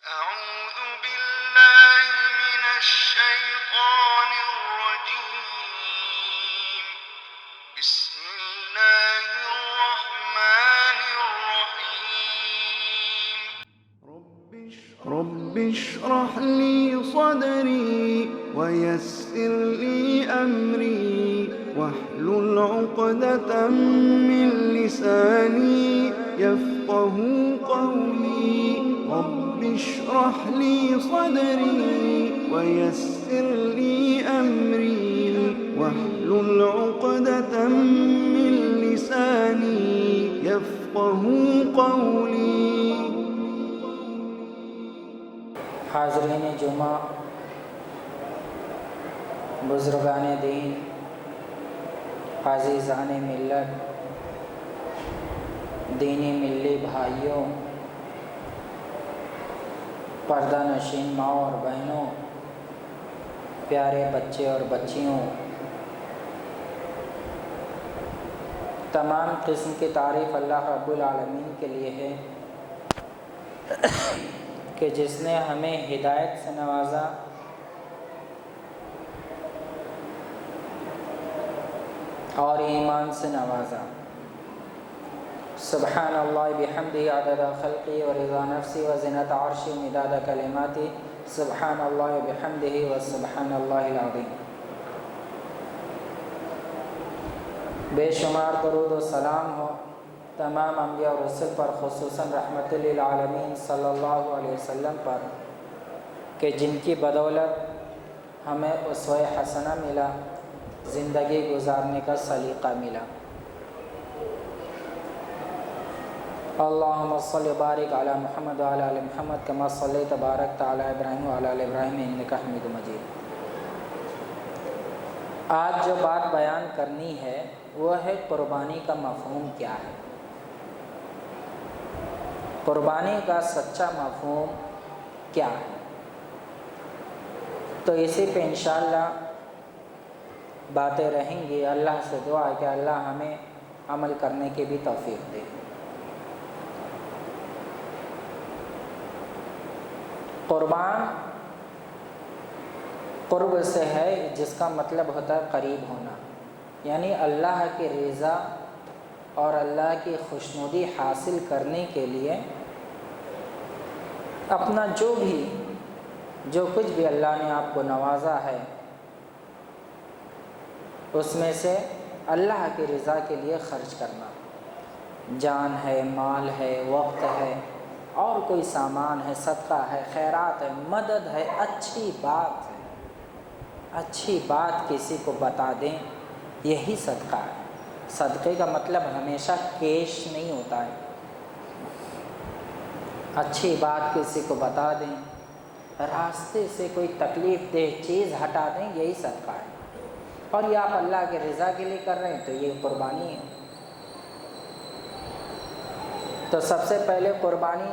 أعوذ بالله من الشيطان الرجيم. بسم الله الرحمن الرحيم. رب اشرح لي صدري ويسر لي أمري واحلل عقدة من لساني يفقه قولي. رب اشرح لي صدري ويسر لي أمري واحلل عقدة من لساني يفقه قولي. حاضرین جمعہ، بزرگان دین، عزیزان ملت، دینی ملی بھائیوں، پردہ نشین ماؤں اور بہنوں، پیارے بچے اور بچیوں، تمام قسم کی تعریف اللہ رب العالمین کے لیے ہے کہ جس نے ہمیں ہدایت سے نوازا، اور ایمان سے نوازا۔ سبحان اللہ بحمدہ عدد خلقی و رضا نفسی و زنت عرشی مداد کلماتی، سبحان اللہ بحمدہ و سبحان اللہ العظیم۔ بے شمار درود و سلام ہو تمام انبیاء اور رسل پر، خصوصاً رحمت للعالمین صلی اللہ علیہ وسلم پر، کہ جن کی بدولت ہمیں اسوہ حسنہ ملا، زندگی گزارنے کا سلیقہ ملا۔ اللہم صلی بارک علی محمد وعلی آل محمد کما صلیت بارکت علی ابراہیم وعلی آل ابراہیم انک حمید مجید۔ آج جو بات بیان کرنی ہے وہ ہے قربانی کا مفہوم کیا ہے، قربانی کا سچا مفہوم کیا ہے۔ تو اسی پہ انشاءاللہ باتیں رہیں گی۔ اللہ سے دعا ہے کہ اللہ ہمیں عمل کرنے کی بھی توفیق دے۔ قربان قرب سے ہے، جس کا مطلب ہوتا ہے قریب ہونا، یعنی اللہ کی رضا اور اللہ کی خوشنودی حاصل کرنے کے لیے اپنا جو کچھ بھی اللہ نے آپ کو نوازا ہے، اس میں سے اللہ کی رضا کے لیے خرچ کرنا، جان ہے، مال ہے، وقت ہے، اور کوئی سامان ہے، صدقہ ہے، خیرات ہے، مدد ہے، اچھی بات ہے، اچھی بات کسی کو بتا دیں، یہی صدقہ ہے۔ صدقے کا مطلب ہمیشہ کیش نہیں ہوتا ہے، اچھی بات کسی کو بتا دیں، راستے سے کوئی تکلیف دہ چیز ہٹا دیں، یہی صدقہ ہے۔ اور یہ آپ اللہ کے رضا کے لیے کر رہے ہیں تو یہ قربانی ہے۔ تو سب سے پہلے قربانی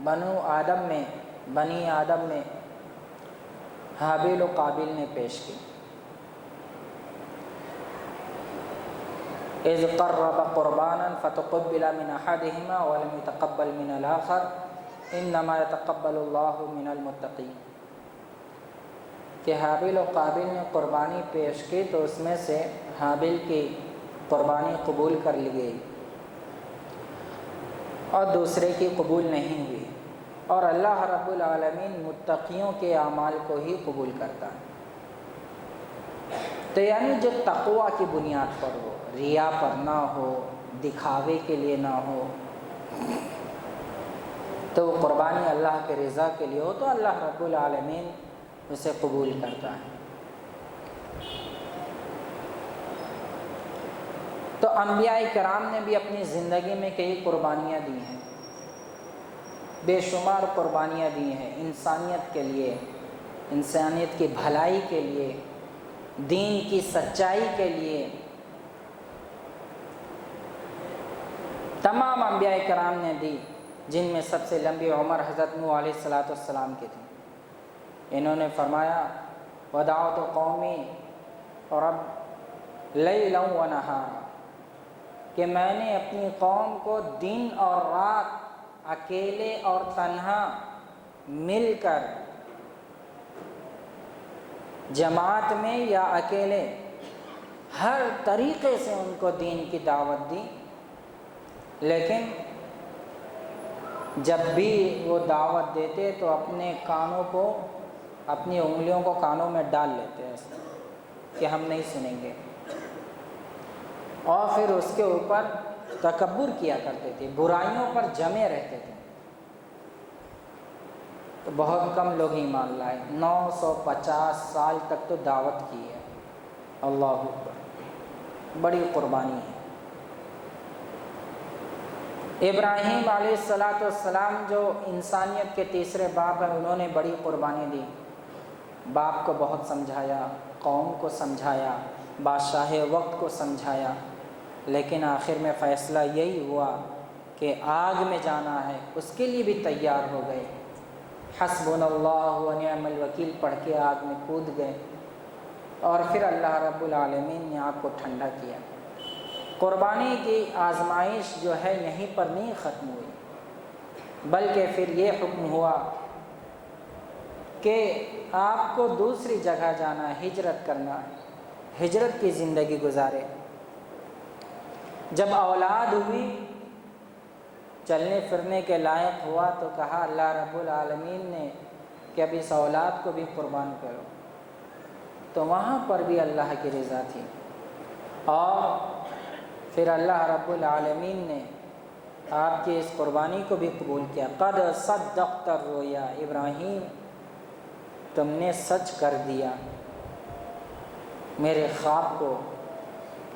بنی آدم میں حابیل و قابیل نے پیش کی۔ اذ قرب قربانا فتقبل من احدهما ولم يتقبل من الاخر انما يتقبل الله من المتقين، کہ حابیل و قابیل نے قربانی پیش کی تو اس میں سے حابیل کی قربانی قبول کر لی گئی اور دوسرے کی قبول نہیں ہوئی، اور اللہ رب العالمین متقیوں کے اعمال کو ہی قبول کرتا ہے۔ تو یعنی جو تقویٰ کی بنیاد پر ہو، ریا پر نہ ہو، دکھاوے کے لیے نہ ہو، تو وہ قربانی اللہ کے رضا کے لیے ہو تو اللہ رب العالمین اسے قبول کرتا ہے۔ تو انبیاء کرام نے بھی اپنی زندگی میں کئی قربانیاں دی ہیں، بے شمار قربانیاں دی ہیں، انسانیت کے لیے، انسانیت کی بھلائی کے لیے، دین کی سچائی کے لیے۔ تمام انبیاء کرام نے دی، جن میں سب سے لمبی عمر حضرت نوح علیہ السلام کی تھی۔ انہوں نے فرمایا ودعوت قومی رب لیلا و نہارا، کہ میں نے اپنی قوم کو دن اور رات، اکیلے اور تنہا، مل کر جماعت میں یا اکیلے ہر طریقے سے ان کو دین کی دعوت دی، لیکن جب بھی وہ دعوت دیتے تو اپنے کانوں کو، اپنی انگلیوں کو کانوں میں ڈال لیتے ایسے کہ ہم نہیں سنیں گے، اور پھر اس کے اوپر تکبر کیا کرتے تھے، برائیوں پر جمے رہتے تھے۔ تو بہت کم لوگ ایمان لائے، 950 سال تک تو دعوت کی ہے۔ اللہ اکبر، بڑی قربانی ہے۔ ابراہیم علیہ السلام جو انسانیت کے تیسرے باپ ہیں، انہوں نے بڑی قربانی دی، باپ کو بہت سمجھایا، قوم کو سمجھایا، بادشاہ وقت کو سمجھایا، لیکن آخر میں فیصلہ یہی ہوا کہ آگ میں جانا ہے، اس کے لیے بھی تیار ہو گئے، حسبنا اللہ و نعم الوکیل پڑھ کے آگ میں کود گئے، اور پھر اللہ رب العالمین نے آگ کو ٹھنڈا کیا۔ قربانی کی آزمائش جو ہے یہیں پر نہیں ختم ہوئی، بلکہ پھر یہ حکم ہوا کہ آپ کو دوسری جگہ جانا ہے، ہجرت کرنا ہے، ہجرت کی زندگی گزارے۔ جب اولاد ہوئی، چلنے پھرنے کے لائق ہوا، تو کہا اللہ رب العالمین نے کہ اب اس اولاد کو بھی قربان کرو، تو وہاں پر بھی اللہ کی رضا تھی، اور پھر اللہ رب العالمین نے آپ کی اس قربانی کو بھی قبول کیا۔ قد صدقت الرؤیا، ابراہیم تم نے سچ کر دیا، میرے خواب کو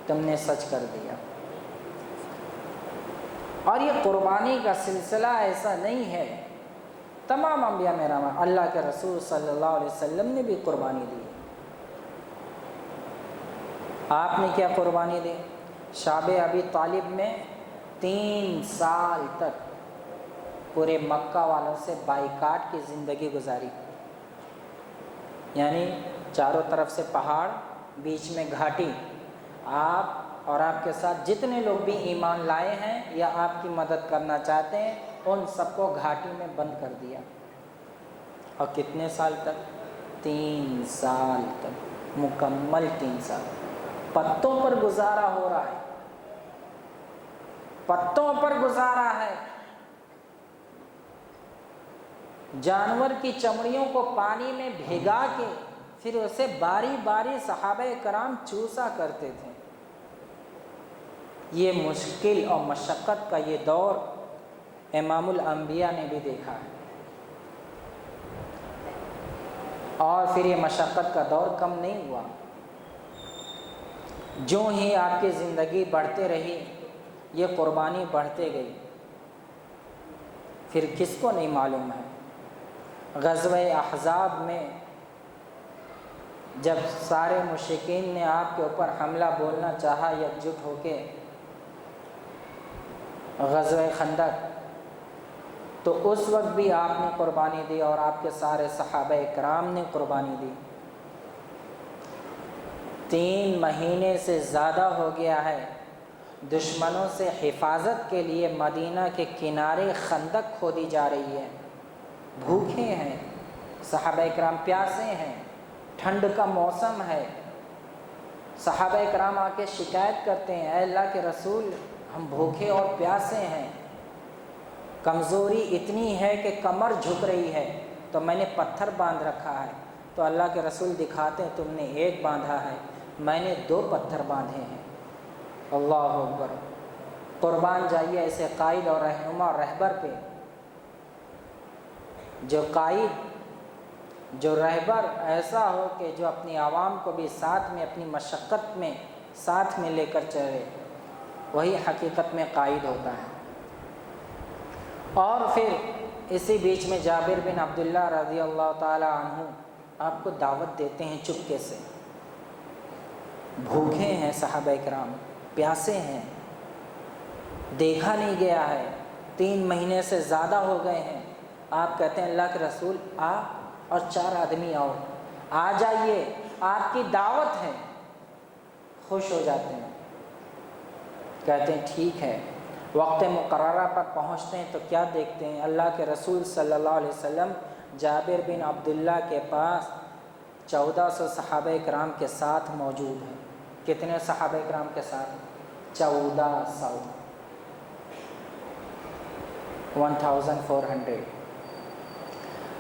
تم نے سچ کر دیا۔ اور یہ قربانی کا سلسلہ ایسا نہیں ہے، تمام انبیاء میں رحمت، اللہ کے رسول صلی اللہ علیہ وسلم نے بھی قربانی دی۔ آپ نے کیا قربانی دی؟ شعب ابی طالب میں 3 سال تک پورے مکہ والوں سے بائیکاٹ کی زندگی گزاری، یعنی چاروں طرف سے پہاڑ، بیچ میں گھاٹی، آپ اور آپ کے ساتھ جتنے لوگ بھی ایمان لائے ہیں یا آپ کی مدد کرنا چاہتے ہیں، ان سب کو گھاٹی میں بند کر دیا۔ اور کتنے سال تک؟ 3 سال تک، مکمل 3 سال پتوں پر گزارا ہو رہا ہے، پتوں پر گزارا ہے، جانور کی چمڑیوں کو پانی میں بھگا کے پھر اسے باری باری صحابہ کرام چوسا کرتے تھے۔ یہ مشکل اور مشقت کا یہ دور امام الانبیاء نے بھی دیکھا ہے، اور پھر یہ مشقت کا دور کم نہیں ہوا۔ جو ہی آپ کی زندگی بڑھتے رہی، یہ قربانی بڑھتے گئی۔ پھر کس کو نہیں معلوم ہے، غزوہ احزاب میں جب سارے مشرکین نے آپ کے اوپر حملہ بولنا چاہا یکجٹ ہو کے، غزوہ خندق، تو اس وقت بھی آپ نے قربانی دی اور آپ کے سارے صحابہ کرام نے قربانی دی۔ 3 مہینے سے زیادہ ہو گیا ہے، دشمنوں سے حفاظت کے لیے مدینہ کے کنارے خندق کھودی جا رہی ہے، بھوکے ہیں صحابہ کرام، پیاسے ہیں، ٹھنڈ کا موسم ہے، صحابہ کرام آ کے شکایت کرتے ہیں، اے اللہ کے رسول ہم بھوکے اور پیاسے ہیں، کمزوری اتنی ہے کہ کمر جھک رہی ہے، تو میں نے پتھر باندھ رکھا ہے۔ تو اللہ کے رسول دکھاتے ہیں، تم نے 1 باندھا ہے، میں نے 2 پتھر باندھے ہیں۔ اللہ اکبر، قربان جائیے ایسے قائد اور رہنما اور رہبر پہ، جو قائد، جو رہبر ایسا ہو کہ جو اپنی عوام کو بھی ساتھ میں، اپنی مشقت میں ساتھ میں لے کر چلے، وہی حقیقت میں قائد ہوتا ہے۔ اور پھر اسی بیچ میں جابر بن عبداللہ رضی اللہ تعالی عنہ آپ کو دعوت دیتے ہیں چپکے سے، بھوکے ہیں صحابہ کرام، پیاسے ہیں، دیکھا نہیں گیا ہے، 3 مہینے سے زیادہ ہو گئے ہیں۔ آپ کہتے ہیں اللہ کے رسول آپ اور 4 آدمی آؤ، آ جائیے، آپ کی دعوت ہے۔ خوش ہو جاتے ہیں، کہتے ہیں ٹھیک ہے، وقت مقررہ پر پہنچتے ہیں تو کیا دیکھتے ہیں؟ اللہ کے رسول صلی اللہ علیہ وسلم جابر بن عبداللہ کے پاس 1400 صحابہ کرام کے ساتھ موجود ہیں۔ کتنے صحابہ کرام کے ساتھ؟ 1400، 1400۔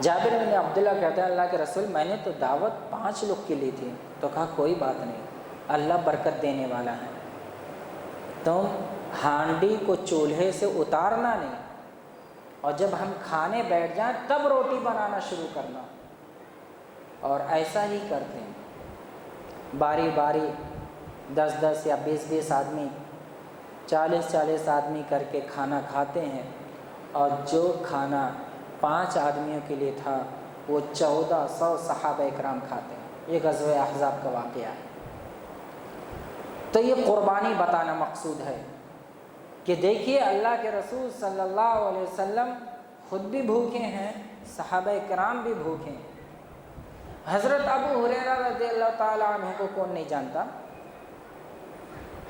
جابر بن عبداللہ کہتے ہیں اللہ کے رسول میں نے تو دعوت 5 لوگ کی لی تھی۔ تو کہا کوئی بات نہیں، اللہ برکت دینے والا ہے، تم ہانڈی کو چولہے سے اتارنا نہیں، اور جب ہم کھانے بیٹھ جائیں تب روٹی بنانا شروع کرنا۔ اور ایسا ہی کرتے ہیں، باری باری 10 یا 20 آدمی، 40 آدمی کر کے کھانا کھاتے ہیں، اور جو کھانا 5 آدمیوں کے لیے تھا وہ 1400 صحابہ اکرام کھاتے ہیں۔ یہ غزوہ احزاب کا واقعہ ہے۔ تو یہ قربانی بتانا مقصود ہے کہ دیکھیے اللہ کے رسول صلی اللہ علیہ وسلم خود بھی بھوکے ہیں، صحابہ کرام بھی بھوکے ہیں۔ حضرت ابو ہریرہ رضی اللہ تعالیٰ عنہ کو کون نہیں جانتا؟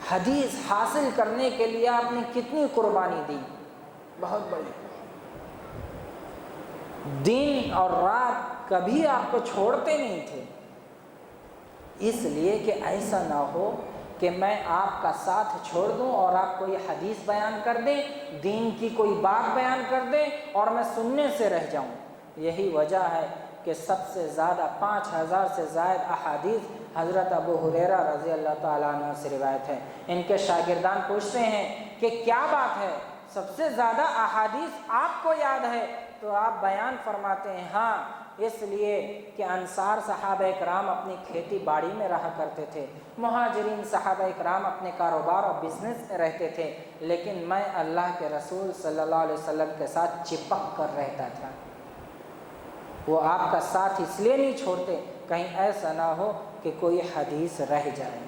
حدیث حاصل کرنے کے لیے آپ نے کتنی قربانی دی، بہت بڑی۔ دن اور رات کبھی آپ کو چھوڑتے نہیں تھے، اس لیے کہ ایسا نہ ہو کہ میں آپ کا ساتھ چھوڑ دوں اور آپ کوئی حدیث بیان کر دیں، دین کی کوئی بات بیان کر دیں اور میں سننے سے رہ جاؤں۔ یہی وجہ ہے کہ سب سے زیادہ 5000 سے زائد احادیث حضرت ابو ہریرہ رضی اللہ تعالیٰ عنہ سے روایت ہے۔ ان کے شاگردان پوچھتے ہیں کہ کیا بات ہے، سب سے زیادہ احادیث آپ کو یاد ہے؟ تو آپ بیان فرماتے ہیں ہاں، اس لیے کہ انصار صحابہ اکرام اپنی کھیتی باڑی میں رہا کرتے تھے، مہاجرین صحابہ اکرام اپنے کاروبار اور بزنس میں رہتے تھے، لیکن میں اللہ کے رسول صلی اللہ علیہ وسلم کے ساتھ چپک کر رہتا تھا۔ وہ آپ کا ساتھ اس لیے نہیں چھوڑتے کہیں ایسا نہ ہو کہ کوئی حدیث رہ جائے۔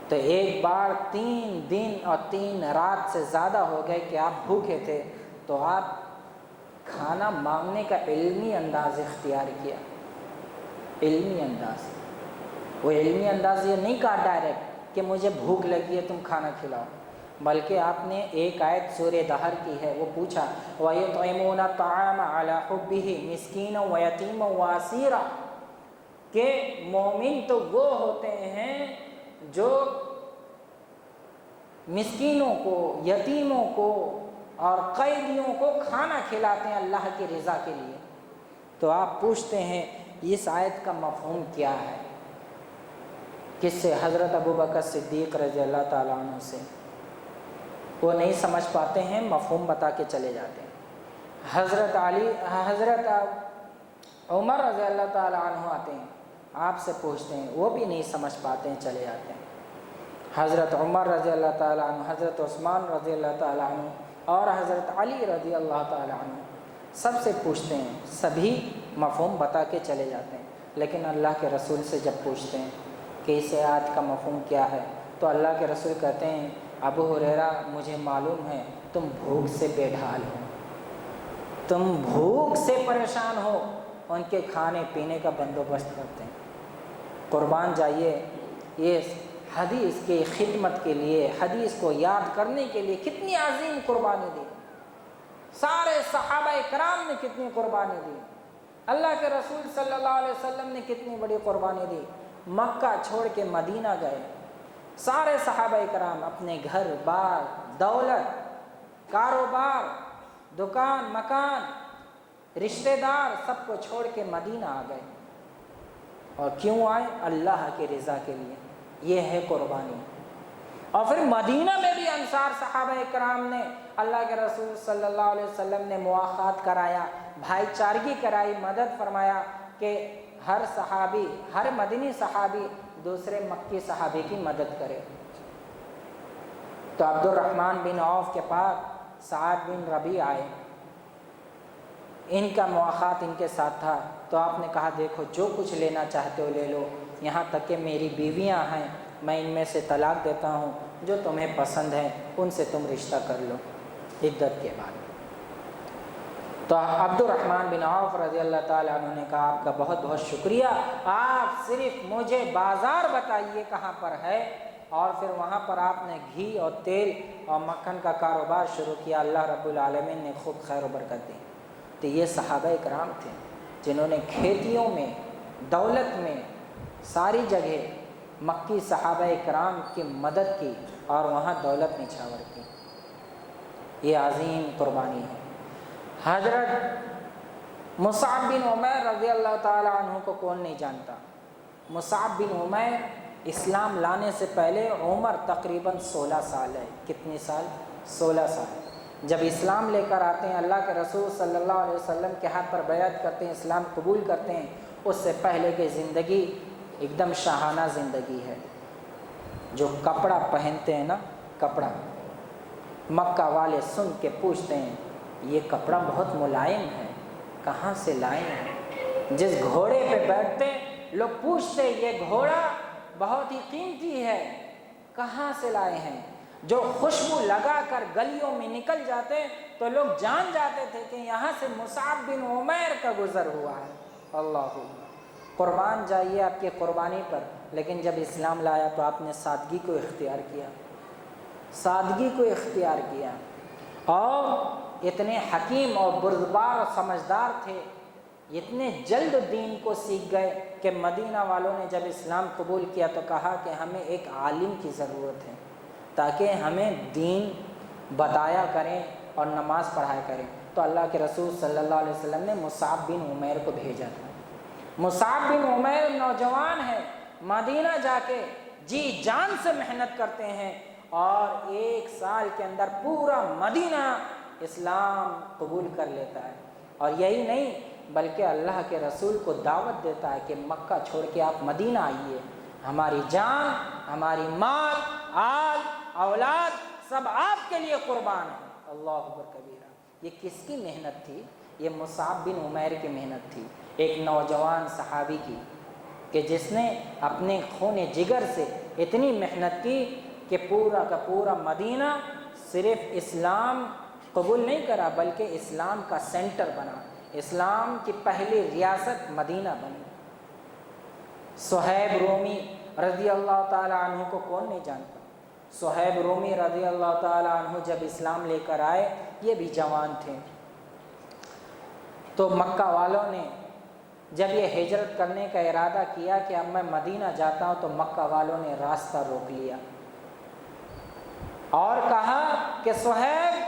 تو ایک بار 3 دن اور 3 رات سے زیادہ ہو گئے کہ آپ بھوکے تھے، تو آپ کھانا مانگنے کا علمی انداز اختیار کیا، علمی انداز۔ وہ علمی انداز یہ نہیں کہا ڈائریکٹ کہ مجھے بھوک لگی ہے تم کھانا کھلاؤ، بلکہ آپ نے ایک آیت سورہ دہر کی ہے، وہ پوچھا وَيُطْعِمُونَ الطَّعَامَ عَلَىٰ حُبِّهِ مِسْكِينًا وَيَتِيمًا وَأَسِيرًا، کہ مومن تو وہ ہوتے ہیں جو مسکینوں کو، یتیموں کو اور قیدیوں کو کھانا کھلاتے ہیں اللہ کی رضا کے لیے۔ تو آپ پوچھتے ہیں اس آیت کا مفہوم کیا ہے؟ کس سے؟ حضرت ابوبکر صدیق رضی اللہ تعالیٰ عنہ سے۔ وہ نہیں سمجھ پاتے ہیں، مفہوم بتا کے چلے جاتے ہیں۔ حضرت عمر رضی اللہ تعالیٰ عنہ آتے ہیں، آپ سے پوچھتے ہیں، وہ بھی نہیں سمجھ پاتے ہیں، چلے جاتے ہیں۔ حضرت عمر رضی اللہ تعالیٰ عنہ، حضرت عثمان رضی اللہ تعالیٰ عنہ اور حضرت علی رضی اللہ تعالیٰ عنہ، سب سے پوچھتے ہیں، سبھی مفہوم بتا کے چلے جاتے ہیں۔ لیکن اللہ کے رسول سے جب پوچھتے ہیں کہ اس آیت کا مفہوم کیا ہے، تو اللہ کے رسول کہتے ہیں ابو ہریرہ مجھے معلوم ہے تم بھوک سے بے ڈھال ہو، تم بھوک سے پریشان ہو، ان کے کھانے پینے کا بندوبست کرتے ہیں۔ قربان جائیے، یہ حدیث کی خدمت کے لیے، حدیث کو یاد کرنے کے لیے کتنی عظیم قربانی دی۔ سارے صحابہ کرام نے کتنی قربانی دی، اللہ کے رسول صلی اللہ علیہ وسلم نے کتنی بڑی قربانی دی۔ مکہ چھوڑ کے مدینہ گئے، سارے صحابہ کرام اپنے گھر بار، دولت، کاروبار، دکان مکان، رشتہ دار، سب کو چھوڑ کے مدینہ آ گئے۔ اور کیوں آئے؟ اللہ کی رضا کے لیے۔ یہ ہے قربانی۔ اور پھر مدینہ میں بھی انصار صحابہ کرام نے اللہ کے رسول صلی اللہ علیہ وسلم نے مواخات کرایا، بھائی چارگی کرائی، مدد فرمایا کہ ہر صحابی، ہر مدنی صحابی دوسرے مکی صحابی کی مدد کرے۔ تو عبد الرحمن بن عوف کے پاس سعد بن ربیع آئے، ان کا مواخات ان کے ساتھ تھا۔ تو آپ نے کہا دیکھو جو کچھ لینا چاہتے ہو لے لو، یہاں تک کہ میری بیویاں ہیں، میں ان میں سے طلاق دیتا ہوں، جو تمہیں پسند ہے ان سے تم رشتہ کر لو عدت کے بعد۔ تو عبد الرحمن بن عوف رضی اللہ تعالیٰ عنہ نے کہا آپ کا بہت بہت شکریہ، آپ صرف مجھے بازار بتائیے کہاں پر ہے، اور پھر وہاں پر آپ نے گھی اور تیل اور مکھن کا کاروبار شروع کیا، اللہ رب العالمین نے خوب خیر و برکت دی۔ تو یہ صحابہ کرام تھے جنہوں نے کھیتیوں میں، دولت میں، ساری جگہ مکی صحابہ کرام کی مدد کی اور وہاں دولت نچھاور کی۔ یہ عظیم قربانی ہے۔ حضرت مصعب بن عمیر رضی اللہ تعالی عنہ کو کون نہیں جانتا؟ مصعب بن عمیر اسلام لانے سے پہلے عمر تقریباً 16 سال ہے۔ کتنی سال؟ 16 سال۔ جب اسلام لے کر آتے ہیں، اللہ کے رسول صلی اللہ علیہ وسلم کے ہاتھ پر بیعت کرتے ہیں، اسلام قبول کرتے ہیں، اس سے پہلے کی زندگی ایک دم شاہانہ زندگی ہے۔ جو کپڑا پہنتے ہیں نا، کپڑا، مکہ والے سن کے پوچھتے ہیں یہ کپڑا بہت ملائم ہے، کہاں سے لائے ہیں؟ جس گھوڑے پہ بیٹھتے لوگ پوچھتے یہ گھوڑا بہت ہی قیمتی ہے، کہاں سے لائے ہیں؟ جو خوشبو لگا کر گلیوں میں نکل جاتے تو لوگ جان جاتے تھے کہ یہاں سے مصعب بن عمیر کا گزر ہوا ہے۔ اللہ قربان جائیے آپ کی قربانی پر، لیکن جب اسلام لایا تو آپ نے سادگی کو اختیار کیا، سادگی کو اختیار کیا، اور اتنے حکیم اور بردبار اور سمجھدار تھے، اتنے جلد دین کو سیکھ گئے کہ مدینہ والوں نے جب اسلام قبول کیا تو کہا کہ ہمیں ایک عالم کی ضرورت ہے تاکہ ہمیں دین بتایا کریں اور نماز پڑھایا کریں۔ تو اللہ کے رسول صلی اللہ علیہ وسلم نے مصعب بن عمیر کو بھیجا تھا۔ مصعب بن عمیر نوجوان ہے، مدینہ جا کے جی جان سے محنت کرتے ہیں اور 1 سال کے اندر پورا مدینہ اسلام قبول کر لیتا ہے۔ اور یہی نہیں بلکہ اللہ کے رسول کو دعوت دیتا ہے کہ مکہ چھوڑ کے آپ مدینہ آئیے، ہماری جان، ہماری مال، آل، اولاد سب آپ کے لیے قربان ہے۔ اللہ اکبر کبیرہ۔ یہ کس کی محنت تھی؟ یہ مصعب بن عمیر کی محنت تھی، ایک نوجوان صحابی کی، کہ جس نے اپنے خون جگر سے اتنی محنت کی کہ پورا کا پورا مدینہ صرف اسلام قبول نہیں کرا بلکہ اسلام کا سینٹر بنا، اسلام کی پہلی ریاست مدینہ بنی۔ صہیب رومی رضی اللہ تعالی عنہ کو کون نہیں جانتا؟ صہیب رومی رضی اللہ تعالی عنہ جب اسلام لے کر آئے، یہ بھی جوان تھے، تو مکہ والوں نے جب یہ ہجرت کرنے کا ارادہ کیا کہ اب میں مدینہ جاتا ہوں، تو مکہ والوں نے راستہ روک لیا اور کہا کہ صہیب،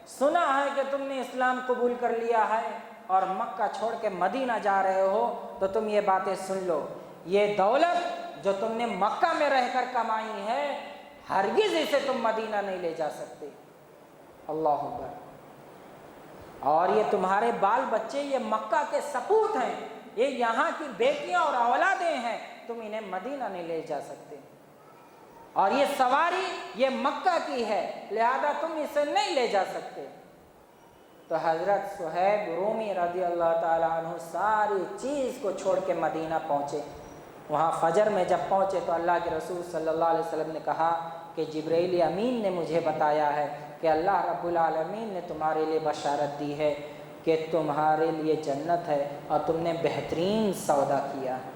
سنا ہے کہ تم نے اسلام قبول کر لیا ہے اور مکہ چھوڑ کے مدینہ جا رہے ہو، تو تم یہ باتیں سن لو، یہ دولت جو تم نے مکہ میں رہ کر کمائی ہے ہرگز اسے تم مدینہ نہیں لے جا سکتے۔ اللہ اکبر۔ اور یہ تمہارے بال بچے یہ مکہ کے سپوت ہیں، یہ یہاں کی بیٹیاں اور اولادیں ہیں، تم انہیں مدینہ نہیں لے جا سکتے، اور یہ سواری یہ مکہ کی ہے، لہذا تم اسے نہیں لے جا سکتے۔ تو حضرت صہیب رومی رضی اللہ تعالیٰ عنہ ساری چیز کو چھوڑ کے مدینہ پہنچے۔ وہاں فجر میں جب پہنچے تو اللہ کے رسول صلی اللہ علیہ وسلم نے کہا کہ جبرائیل امین نے مجھے بتایا ہے کہ اللہ رب العالمین نے تمہارے لیے بشارت دی ہے کہ تمہارے لیے جنت ہے اور تم نے بہترین سودا کیا ہے۔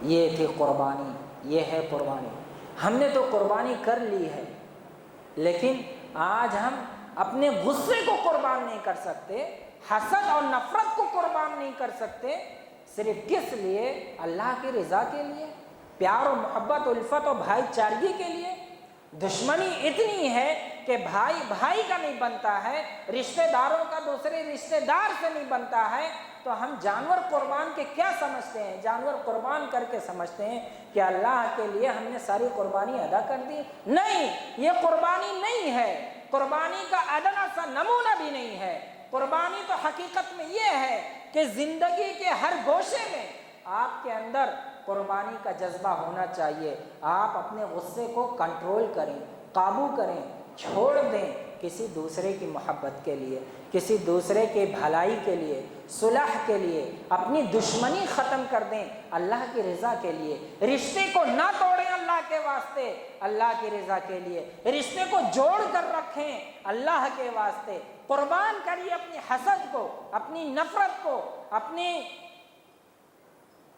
یہ تھی قربانی، یہ ہے قربانی۔ ہم نے تو قربانی کر لی ہے، لیکن آج ہم اپنے غصے کو قربان نہیں کر سکتے، حسد اور نفرت کو قربان نہیں کر سکتے، صرف کس لیے؟ اللہ کی رضا کے لیے، پیار و محبت، الفت اور بھائی چارگی کے لیے۔ دشمنی اتنی ہے کہ بھائی بھائی کا نہیں بنتا ہے، رشتہ داروں کا دوسرے رشتہ دار سے نہیں بنتا ہے، تو ہم جانور قربان کے کیا سمجھتے ہیں؟ جانور قربان کر کے سمجھتے ہیں کہ اللہ کے لیے ہم نے ساری قربانی ادا کر دی۔ نہیں، یہ قربانی نہیں ہے، قربانی کا ادنا سا نمونہ بھی نہیں ہے۔ قربانی تو حقیقت میں یہ ہے کہ زندگی کے ہر گوشے میں آپ کے اندر قربانی کا جذبہ ہونا چاہیے۔ آپ اپنے غصے کو کنٹرول کریں، قابو کریں، چھوڑ دیں کسی دوسرے کی محبت کے لیے، کسی دوسرے کے بھلائی کے لیے، صلح کے لیے، اپنی دشمنی ختم کر دیں اللہ کی رضا کے لیے۔ رشتے کو نہ توڑیں اللہ کے واسطے، اللہ کی رضا کے لیے۔ رشتے کو جوڑ کر رکھیں اللہ کے واسطے۔ قربان کریے اپنی حسد کو، اپنی نفرت کو، اپنی